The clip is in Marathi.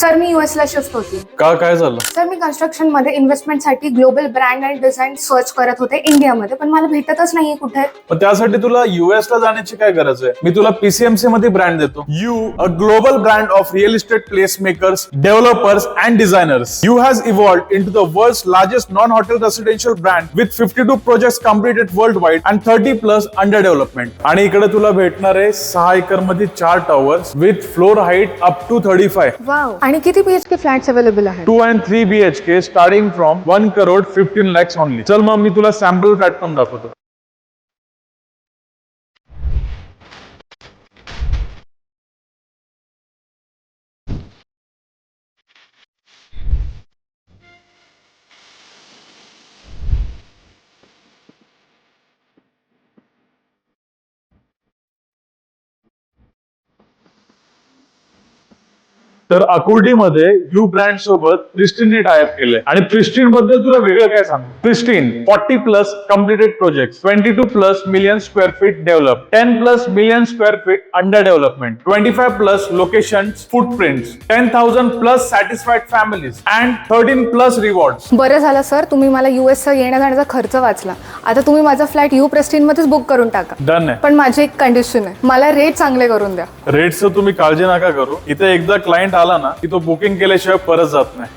सर मी US ला शिफ्ट होती. का काय झालं? सर मी कन्स्ट्रक्शन मध्ये इन्व्हेस्टमेंटसाठी global brand and design search करत होते इंडियामध्ये, पण मला भेटतच नाहीये कुठे. पण त्यासाठी तुला US ला जाण्याची काय गरज आहे? मी तुला PCMC मध्ये ब्रँड देतो. YOO a global brand of real estate place makers, developers and designers. YOO has evolved into the world's largest non hotel residential brand with 52 projects completed world wide and 30 plus under development. आणि इकडे तुला भेटणार आहे 6 एकर मध्ये 4 towers with floor height up to 35. Wow. आणि किती BHK फ्लॅट्स अवेलेबल आहेत? 2 and 3 BHK starting from 1 crore 15 lakhs only. चल मग मी तुला सॅम्पल फ्लॅट पण दाखवतो. तर अकुर्डीमध्ये यू ब्रँड सोबत प्रिस्टीनने टायअप केले आणि प्रिस्टीन बद्दल तुला वेगळं काय सांगू. Pristine 40 plus completed project, 22 plus million square feet develop, 10 plus million square feet under development, 25 plus locations, footprints, 10,000 plus satisfied families and 13 plus rewards. बरं झालं सर, तुम्ही मला US चा येण्या जाण्याचा खर्च वाचला. आता तुम्ही माझा फ्लॅट यू प्रेस्टिन मध्येच बुक करून टाका. डन आहे. पण माझी एक कंडिशन आहे, मला रेट चांगले करून द्या. रेटचं तुम्ही काळजी नका करू. इथे एकदा क्लायंट आला ना की तो बुकिंग केल्याशिवाय परत जात नाही.